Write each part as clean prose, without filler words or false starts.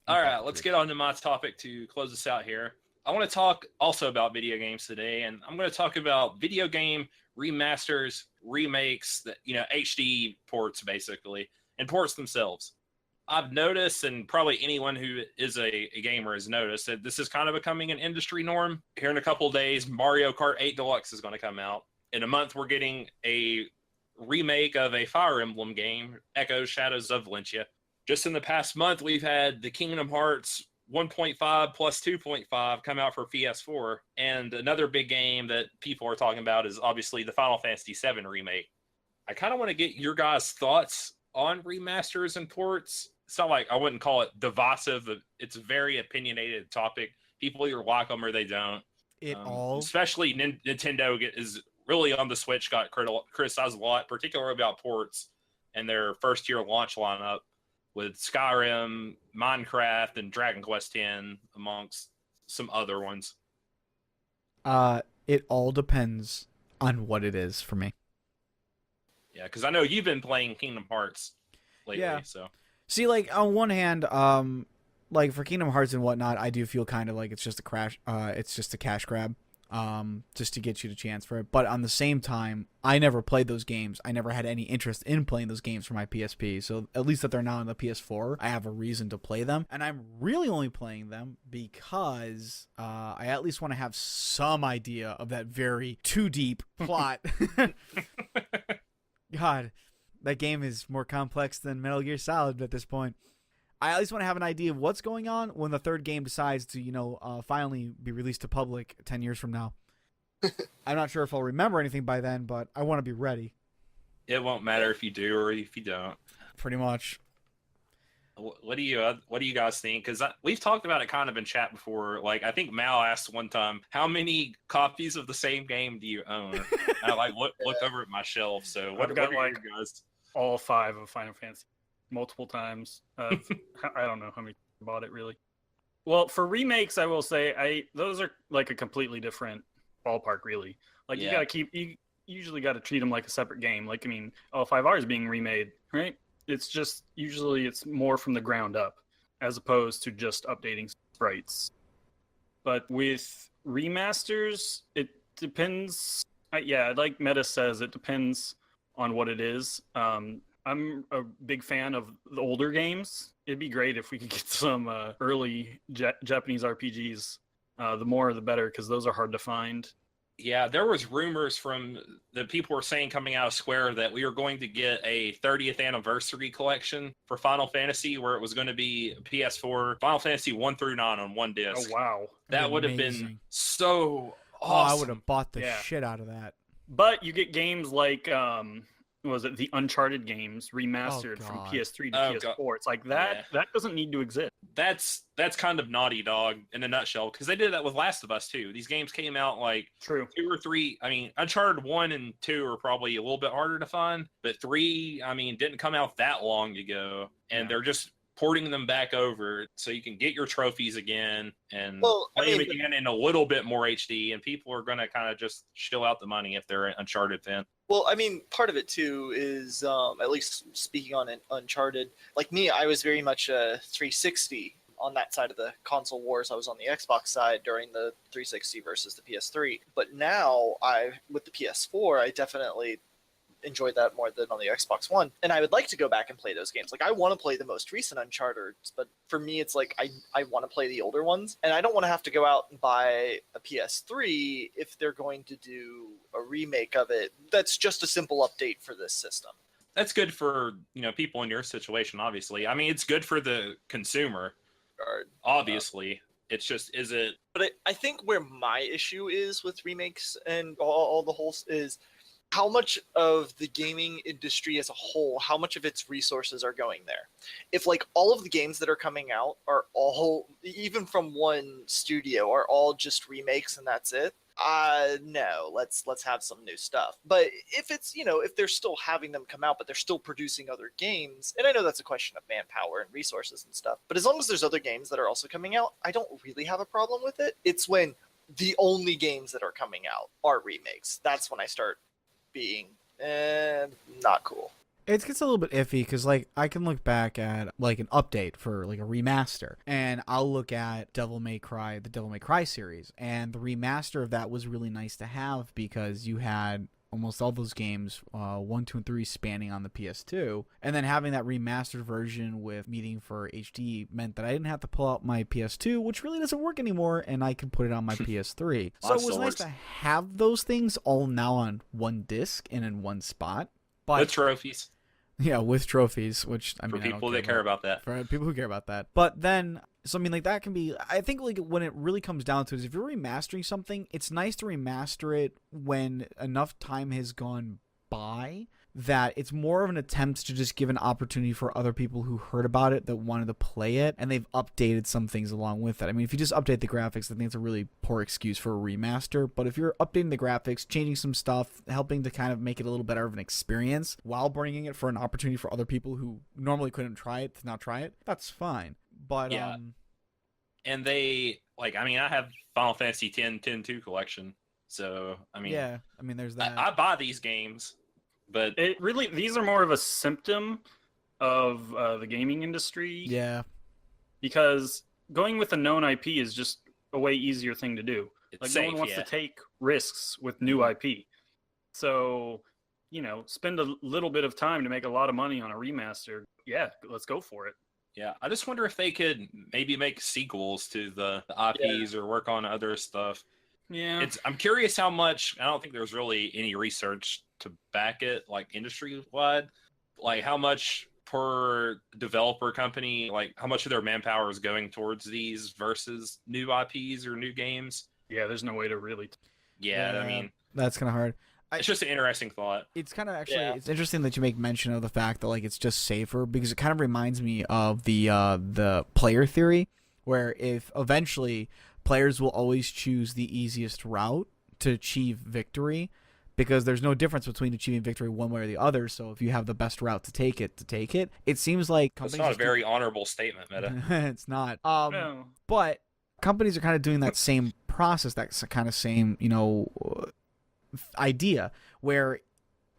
All right, let's get on to my topic to close this out here. I want to talk also about video games today, and I'm going to talk about video game remasters, remakes, that HD ports basically, and ports themselves. I've noticed, and probably anyone who is a gamer has noticed, that this is kind of becoming an industry norm. Here in a couple of days, Mario Kart 8 Deluxe is going to come out. In a month, we're getting a remake of a Fire Emblem game, Echoes Shadows of Valentia. Just in the past month, we've had the Kingdom Hearts 1.5 plus 2.5 come out for PS4. And another big game that people are talking about is obviously the Final Fantasy VII remake. I kind of want to get your guys' thoughts on remasters and ports. It's not like I wouldn't call it divisive. It's a very opinionated topic. People either like them or they don't. Especially Nintendo is really on the Switch got criticized a lot, particularly about ports and their first year launch lineup with Skyrim, Minecraft, and Dragon Quest X, amongst some other ones. It all depends on what it is for me. Yeah, because I know you've been playing Kingdom Hearts lately, yeah. So. See, like, on one hand, like, for Kingdom Hearts and whatnot, I do feel kind of like it's just a cash grab, just to get you the chance for it. But on the same time, I never played those games. I never had any interest in playing those games for my PSP. So at least that they're now on the PS4, I have a reason to play them. And I'm really only playing them because I at least want to have some idea of that very too deep plot. God, that game is more complex than Metal Gear Solid at this point. I at least want to have an idea of what's going on when the third game decides to, finally be released to public 10 years from now. I'm not sure if I'll remember anything by then, but I want to be ready. It won't matter if you do or if you don't. Pretty much. What do you guys think? Because we've talked about it kind of in chat before. Like, I think Mal asked one time, "How many copies of the same game do you own?" And I look over at my shelf. So what are your guys? All 5 of Final Fantasy, multiple times. I don't know how many I bought it really. Well, for remakes, I will say those are like a completely different ballpark, really. Like you usually got to treat them like a separate game. Like, I mean, L5R is being remade, right? It's just usually it's more from the ground up as opposed to just updating sprites. But with remasters, it depends. Like Meta says, it depends on what it is. I'm a big fan of the older games. It'd be great if we could get some early Japanese RPGs. The more the better, because those are hard to find. Yeah, there was rumors from the people were saying coming out of Square that we were going to get a 30th anniversary collection for Final Fantasy, where it was going to be PS4 Final Fantasy 1 through 9 on one disc. Oh wow, that would have been so awesome. I would have bought the shit out of that. But you get games like was it the Uncharted games remastered from PS3 to PS4? God. It's like that. Yeah. That doesn't need to exist. That's kind of Naughty Dog in a nutshell, because they did that with Last of Us too. These games came out like 2 or 3. I mean, Uncharted 1 and 2 are probably a little bit harder to find, but 3, I mean, didn't come out that long ago, and they're just porting them back over so you can get your trophies again and play them again in a little bit more HD, and people are going to kind of just shill out the money if they're an Uncharted fan. Well, I mean, part of it too is, at least speaking on Uncharted, like me, I was very much a 360 on that side of the console wars. I was on the Xbox side during the 360 versus the PS3. But now, with the PS4, I definitely enjoyed that more than on the Xbox One. And I would like to go back and play those games. Like, I want to play the most recent Uncharted, but for me, it's like I want to play the older ones. And I don't want to have to go out and buy a PS3 if they're going to do a remake of it. That's just a simple update for this system. That's good for, people in your situation, obviously. I mean, it's good for the consumer, obviously. It's just, is it... But I think where my issue is with remakes and all the whole is... how much of the gaming industry as a whole, how much of its resources are going there? If like all of the games that are coming out are all, even from one studio, are all just remakes and that's it, no, let's have some new stuff. But if it's, if they're still having them come out, but they're still producing other games, and I know that's a question of manpower and resources and stuff, but as long as there's other games that are also coming out, I don't really have a problem with it. It's when the only games that are coming out are remakes. That's when I start being not cool. It gets a little bit iffy because, like, I can look back at, like, an update for, like, a remaster, and I'll look at the Devil May Cry series, and the remaster of that was really nice to have because you had almost all those games, 1, 2, and 3 spanning on the PS2, and then having that remastered version with meeting for HD meant that I didn't have to pull out my PS2, which really doesn't work anymore, and I can put it on my PS3. So it was nice to have those things all now on one disc and in one spot. But, with trophies. Yeah, with trophies, which I mean, for people that care about that. For people who care about that. But then, so I mean, like, that can be, I think, like, when it really comes down to it is if you're remastering something, it's nice to remaster it when enough time has gone by that it's more of an attempt to just give an opportunity for other people who heard about it that wanted to play it, and they've updated some things along with it. I mean, if you just update the graphics, I think it's a really poor excuse for a remaster, but if you're updating the graphics, changing some stuff, helping to kind of make it a little better of an experience while bringing it for an opportunity for other people who normally couldn't try it to now try it, that's fine. But yeah. And they, like, I mean, I have Final Fantasy X 10-2 collection, so I mean, yeah, I mean, there's that. I buy these games. But it really, these are more of a symptom of the gaming industry. Yeah. Because going with a known IP is just a way easier thing to do. It's like, safe, no one wants yeah. to take risks with new IP. So, you know, spend a little bit of time to make a lot of money on a remaster. Yeah, let's go for it. Yeah, I just wonder if they could maybe make sequels to the IPs or work on other stuff. Yeah. I'm curious how much, I don't think there's really any research to back it, like, industry-wide. Like, how much per developer company, like, how much of their manpower is going towards these versus new IPs or new games? Yeah, there's no way to really... Yeah, I mean... That's kind of hard. It's just an interesting thought. It's kind of actually, it's interesting that you make mention of the fact that, like, it's just safer, because it kind of reminds me of the player theory, where if eventually players will always choose the easiest route to achieve victory, because there's no difference between achieving victory one way or the other. So if you have the best route to take it. It seems like companies... It's not a very honorable statement, Meta. It's not. No. But companies are kind of doing that same process, that kind of same, you know, idea, where,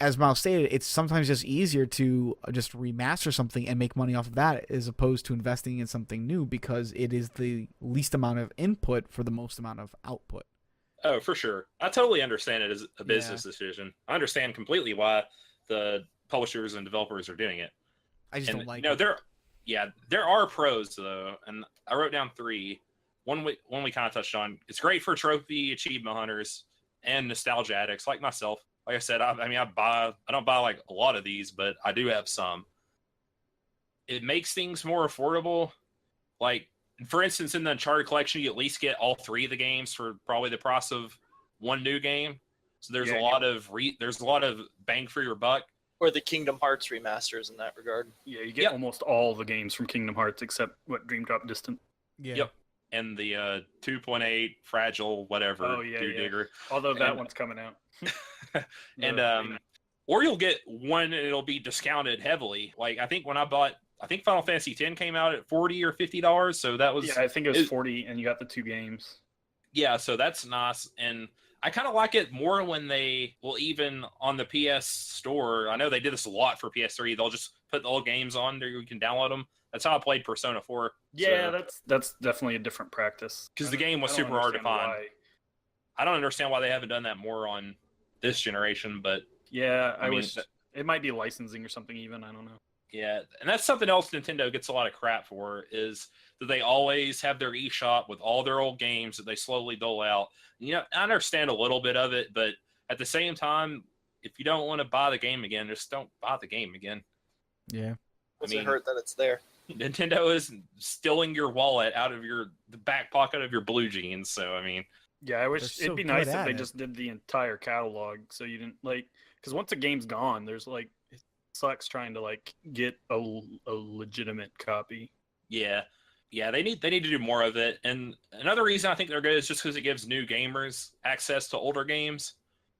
as Miles stated, it's sometimes just easier to just remaster something and make money off of that as opposed to investing in something new, because it is the least amount of input for the most amount of output. Oh, for sure. I totally understand it as a business decision. I understand completely why the publishers and developers are doing it. I just don't like it. There are pros, though, and I wrote down 3. One we kind of touched on. It's great for trophy achievement hunters and nostalgia addicts like myself. Like I said, I don't buy like a lot of these, but I do have some. It makes things more affordable. Like, for instance, in the Uncharted collection, you at least get all 3 of the games for probably the price of one new game. So there's a lot of bang for your buck. Or the Kingdom Hearts remasters in that regard. Yeah, you get almost all the games from Kingdom Hearts except Dream Drop Distance. Yeah. Yep. And the 2.8 Fragile whatever Digger. Although that one's coming out. And or you'll get one and it'll be discounted heavily. Like, I think Final Fantasy X came out at $40 or $50, so that was... Yeah, I think it was 40, and you got the 2 games. Yeah, so that's nice, and I kind of like it more when they will, even on the PS Store, I know they did this a lot for PS3, they'll just put the old games on there, you can download them. That's how I played Persona 4. Yeah, so, that's definitely a different practice. Because the game was super hard to find. I don't understand why they haven't done that more on this generation, but... Yeah, I wish... It might be licensing or something even, I don't know. Yeah, and that's something else Nintendo gets a lot of crap for, is that they always have their eShop with all their old games that they slowly dole out. You know, I understand a little bit of it, but at the same time, if you don't want to buy the game again, just don't buy the game again. Yeah. Doesn't hurt that it's there. Nintendo is stealing your wallet out of the back pocket of your blue jeans, so, I mean... Yeah, I wish it'd be nice if they just did the entire catalog, so you didn't, like... Because once a game's gone, there's, like... sucks trying to like get a legitimate copy. Yeah, they need to do more of it. And another reason I think they're good is just because it gives new gamers access to older games.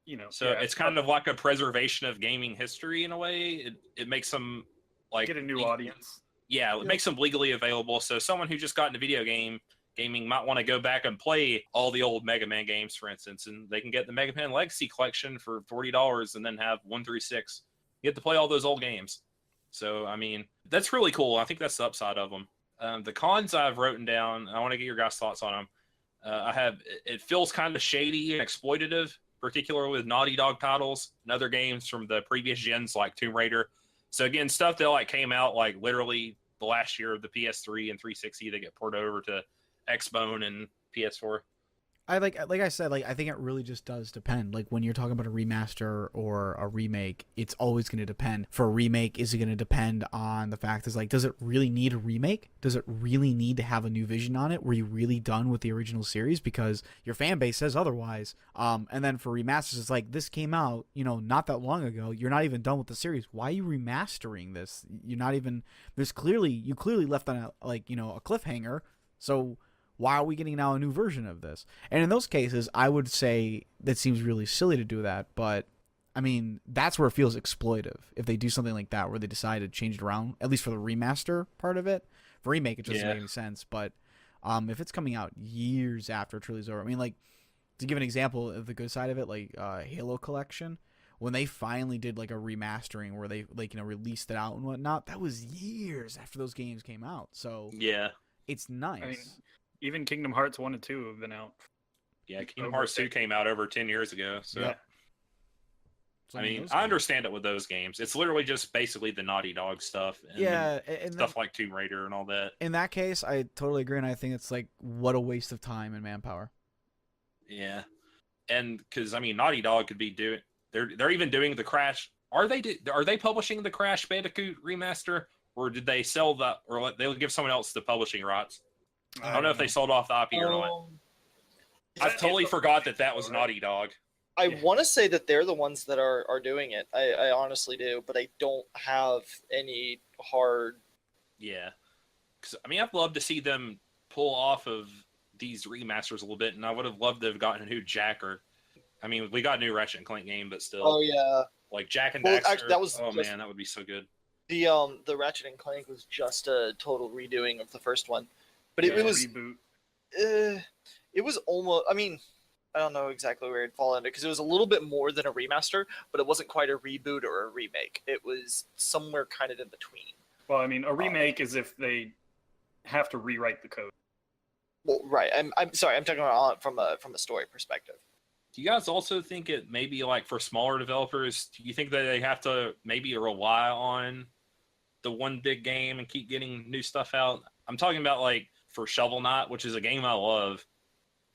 You know, so it's kind of like a preservation of gaming history in a way. It makes them like get a new audience. Yeah, it makes them legally available. So someone who just got into video gaming might want to go back and play all the old Mega Man games, for instance, and they can get the Mega Man Legacy Collection for $40 and then have 1 through 6. You get to play all those old games. So, I mean, that's really cool. I think that's the upside of them. The cons I've written down, I want to get your guys' thoughts on them. It feels kind of shady and exploitative, particularly with Naughty Dog titles and other games from the previous gens like Tomb Raider. So again, stuff that like came out like literally the last year of the PS3 and 360 that get ported over to Xbone and PS4. I like I said, like I think it really just does depend. Like when you're talking about a remaster or a remake, it's always going to depend. For a remake, is it going to depend on the fact is like, does it really need a remake? Does it really need to have a new vision on it? Were you really done with the original series? Because your fan base says otherwise. And then for remasters, it's like this came out, not that long ago. You're not even done with the series. Why are you remastering this? You're not even. You clearly left on a cliffhanger. So why are we getting now a new version of this? And in those cases, I would say that seems really silly to do that. But, I mean, that's where it feels exploitive. If they do something like that, where they decide to change it around, at least for the remaster part of it. For remake, it doesn't make any sense. But if it's coming out years after Trilogy's over, I mean, like, to give an example of the good side of it, like Halo Collection, when they finally did, like, a remastering where they, like, released it out and whatnot, that was years after those games came out. So, yeah, it's nice. I mean, even Kingdom Hearts 1 and 2 have been out. Yeah, Kingdom Hearts 2 came out over 10 years ago. So, Yep. I mean, I understand it with those games. It's literally just basically the Naughty Dog stuff. And and stuff like Tomb Raider and all that. In that case, I totally agree, and I think it's like, what a waste of time and manpower. Yeah. And because, I mean, Naughty Dog could be doing... They're even doing the Crash... Are they publishing the Crash Bandicoot remaster? Or did they sell that... Or they'll give someone else the publishing rights? I don't know if they sold off the IP or not. I totally forgot that was Naughty Dog. I want to say that they're the ones that are doing it. I honestly do, but I don't have any hard... Yeah. Because, I mean, I'd love to see them pull off of these remasters a little bit, and I would have loved to have gotten a new Jak or... I mean, we got a new Ratchet and Clank game, but still. Oh, yeah. Like Jak and Well, Daxter. actually, that was man, that would be so good. The Ratchet and Clank was just a total redoing of the first one. But it was... Reboot. It was almost... I mean... I don't know exactly where it'd fall into because it was a little bit more than a remaster, but it wasn't quite a reboot or a remake. It was somewhere kind of in between. Well, I mean, a remake is if they have to rewrite the code. Well, right. I'm sorry. I'm talking about from a story perspective. Do you guys also think it maybe like for smaller developers? Do you think that they have to maybe rely on the one big game and keep getting new stuff out? I'm talking about like for Shovel Knight, which is a game I love.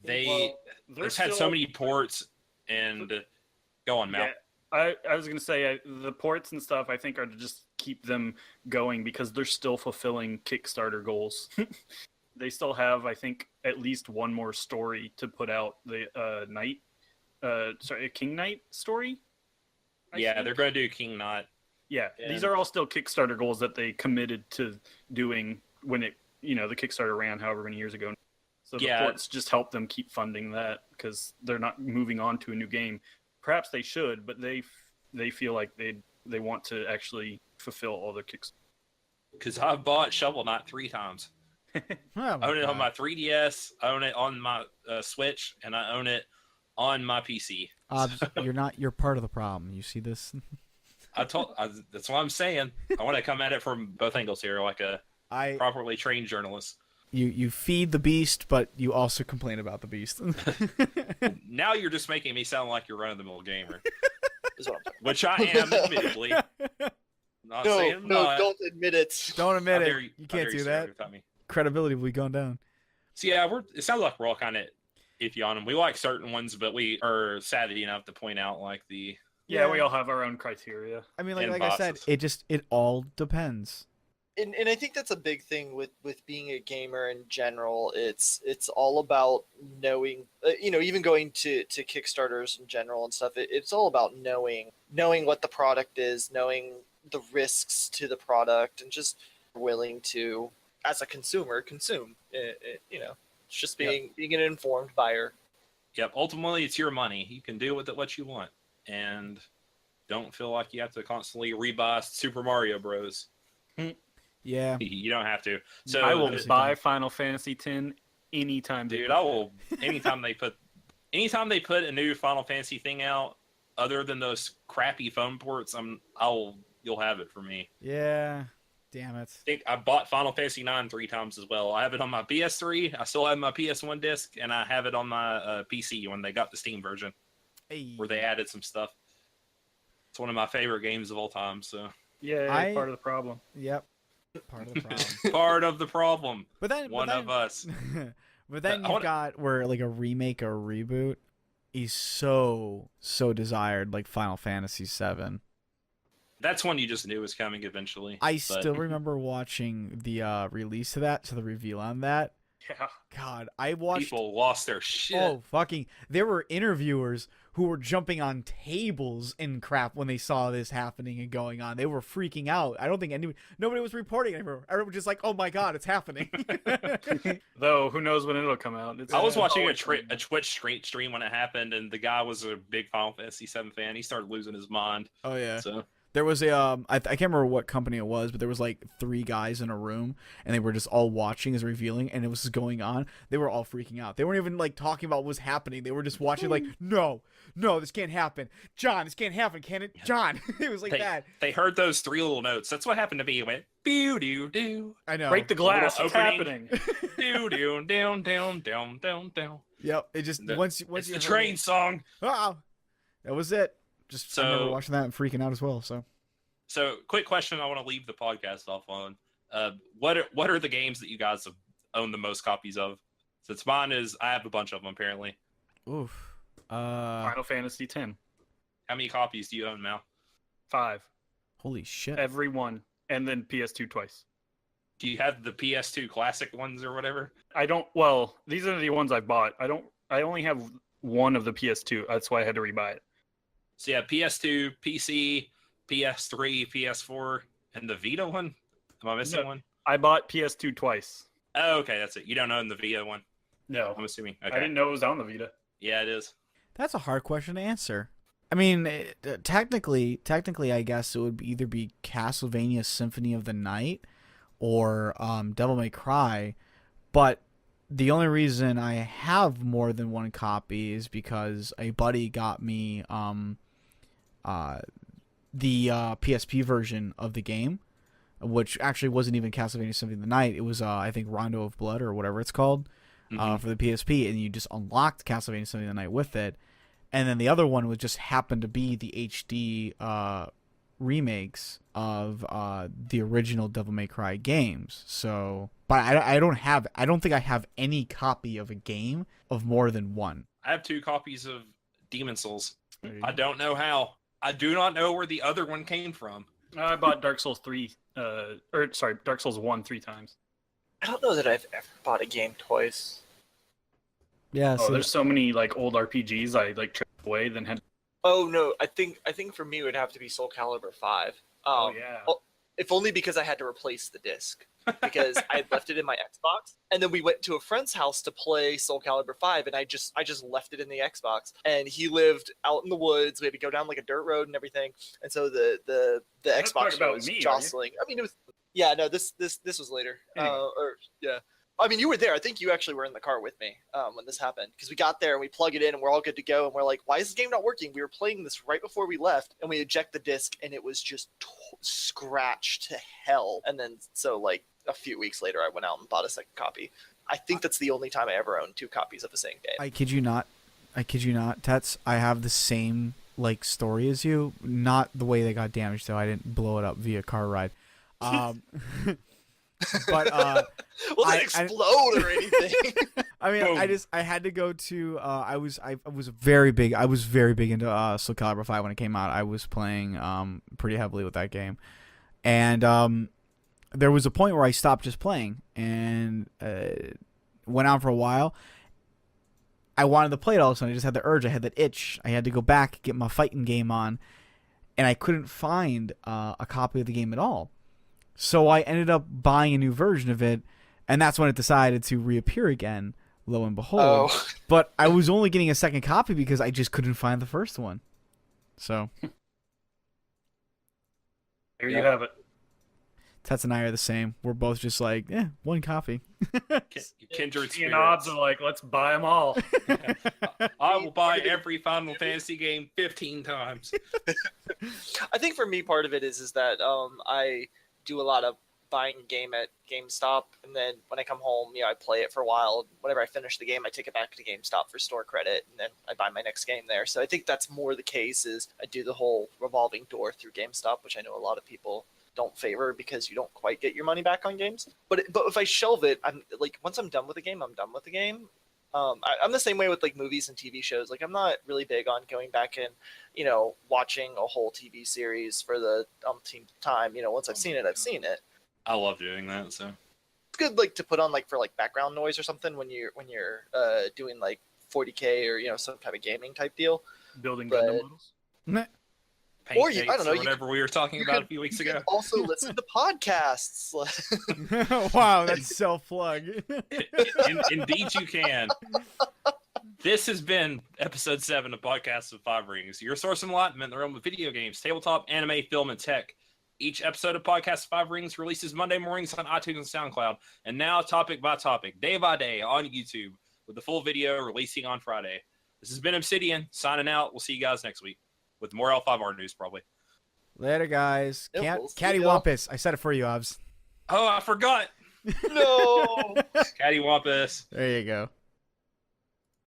They've had so many ports and go on, Mal. Yeah, I was gonna say the ports and stuff I think are to just keep them going because they're still fulfilling Kickstarter goals. They still have, I think, at least one more story to put out. The King Knight story. They're going to do King Knight. Yeah, these are all still Kickstarter goals that they committed to doing when the Kickstarter ran however many years ago. So the ports just help them keep funding that because they're not moving on to a new game. Perhaps they should, but they feel like they want to actually fulfill all their kicks. Because I've bought Shovel Knight 3 times. I own it on my 3DS, I own it on my Switch, and I own it on my PC. You're part of the problem. You see this? That's what I'm saying. I want to come at it from both angles here, like a properly trained journalist. You feed the beast, but you also complain about the beast. Now you're just making me sound like you're run-of-the-mill gamer. Which I am, admittedly. Don't admit it. Don't admit it. You can't do that. Credibility will be going down. So yeah, it sounds like we're all kind of iffy on them. We like certain ones, but we are savvy enough to point out like the... Yeah, we all have our own criteria. I mean, like I said, it all depends. And I think that's a big thing with being a gamer in general. It's all about knowing, even going to Kickstarters in general and stuff. It's all about knowing what the product is, knowing the risks to the product, and just willing to, as a consumer, consume. It's just being an informed buyer. Yep. Ultimately, it's your money. You can do with it what you want, and don't feel like you have to constantly rebuy Super Mario Bros. Yeah, you don't have to. So I will buy Final Fantasy X anytime. Dude, I will. Anytime they put a new Final Fantasy thing out, other than those crappy phone ports, you'll have it for me. Yeah. Damn it. I think I bought Final Fantasy IX 3 times as well. I have it on my PS3. I still have my PS1 disc, and I have it on my PC when they got the Steam version, where they added some stuff. It's one of my favorite games of all time. So yeah, part of the problem. Yep. Part of the problem. Part of the problem. But then one of us. But then you've got where like a remake or a reboot is so desired, like Final Fantasy VII. That's one you just knew was coming eventually. I still remember watching the release of that, so the reveal on that. Yeah. God, I watched. People lost their shit. Oh, fucking! There were interviewers who were jumping on tables and crap when they saw this happening and going on. They were freaking out. I don't think nobody was reporting anymore. Everyone was just like, "Oh my god, it's happening." Though, who knows when it'll come out? I was watching a Twitch stream when it happened, and the guy was a big Final Fantasy VII fan. He started losing his mind. Oh yeah. So. There was a I can't remember what company it was, but there was like 3 guys in a room, and they were just all watching as revealing, and it was just going on. They were all freaking out. They weren't even like talking about what was happening. They were just watching like, no, this can't happen. John, this can't happen, can it? John, it was like that. They heard those 3 little notes. That's what happened to me. It went boo doo doo. I know. Break the glass. What's happening? Doo doo down down down down down. Yep. It just once it's you the train song. Oh, that was it. I remember watching that and freaking out as well. So, quick question I want to leave the podcast off on. What are the games that you guys have owned the most copies of? Since mine is, I have a bunch of them apparently. Oof. Final Fantasy X. How many copies do you own now? 5. Holy shit. Every one. And then PS2 twice. Do you have the PS2 classic ones or whatever? I don't. Well, these are the ones I bought. I only have one of the PS2. That's why I had to rebuy it. So yeah, PS2, PC, PS3, PS4, and the Vita one? Am I missing one? I bought PS2 twice. Oh, okay, that's it. You don't own the Vita one? No. I'm assuming. Okay. I didn't know it was on the Vita. Yeah, it is. That's a hard question to answer. I mean, technically, I guess it would either be Castlevania Symphony of the Night or Devil May Cry, but the only reason I have more than one copy is because a buddy got me the PSP version of the game, which actually wasn't even Castlevania Symphony of the Night. It was, I think, Rondo of Blood or whatever it's called for the PSP, and you just unlocked Castlevania Symphony of the Night with it. And then the other one would just happen to be the HD remakes of the original Devil May Cry games. So, but I don't think I have any copy of a game of more than one. I have 2 copies of Demon Souls. I don't know how. I do not know where the other one came from. I bought Dark Souls 3, Dark Souls 1 3 times. I don't know that I've ever bought a game twice. Yeah, so there's so many like old RPGs I like tripped away, then had. Oh no, I think for me it would have to be Soul Calibur 5. Oh yeah. Well, if only because I had to replace the disc because I had left it in my Xbox, and then we went to a friend's house to play Soul Calibur 5, and I just left it in the Xbox, and he lived out in the woods. We had to go down like a dirt road and everything, and so the Xbox was jostling. I mean, it was this was later, I mean, you were there. I think you actually were in the car with me when this happened, because we got there and we plug it in and we're all good to go. And we're like, why is this game not working? We were playing this right before we left, and we eject the disc and it was just scratched to hell. And then so like a few weeks later, I went out and bought a second copy. I think that's the only time I ever owned 2 copies of the same game. I kid you not, Tets. I have the same like story as you. Not the way they got damaged though. I didn't blow it up via car ride. But well, it explode or anything. I mean, I had to go to I was very big into Soul Calibur 5 when it came out. I was playing pretty heavily with that game, and there was a point where I stopped just playing and went on for a while. I wanted to play it all of a sudden. I just had the urge. I had that itch. I had to go back, get my fighting game on, and I couldn't find a copy of the game at all. So I ended up buying a new version of it, and that's when it decided to reappear again, lo and behold. Oh. But I was only getting a second copy because I just couldn't find the first one. So there you have it. Tats and I are the same. We're both just like, one coffee. Kindred Me and Obs spirits. are like, let's buy them all. I will buy every Final Fantasy game 15 times. I think for me, part of it is that I do a lot of buying a game at GameStop, and then when I come home, I play it for a while. Whenever I finish the game, I take it back to GameStop for store credit, and then I buy my next game there. So I think that's more the case. Is I do the whole revolving door through GameStop, which I know a lot of people don't favor because you don't quite get your money back on games. But if I shelve it, I'm like, once I'm done with the game, I'm done with the game. I'm the same way with like movies and TV shows. Like I'm not really big on going back and watching a whole TV series for the umpteenth time. Once I've seen it, I've seen it. I love doing that. So It's good like to put on like for like background noise or something when you're doing like 40K or some type of gaming type deal. Building But- Gundam models. Or I don't know, whatever we were talking about a few weeks You can ago. also listen to podcasts. Wow, that's self-plug. Indeed, you can. This has been episode 7 of Podcasts of Five Rings, your source of enlightenment in the realm of video games, tabletop, anime, film, and tech. Each episode of Podcast of Five Rings releases Monday mornings on iTunes and SoundCloud, and now topic by topic, day by day on YouTube, with the full video releasing on Friday. This has been Obsidian, signing out. We'll see you guys next week with more L5R news, probably. Later, guys. Yeah, we'll see Cattywampus. I said it for you, Obs. Oh, I forgot. No. Cattywampus. There you go.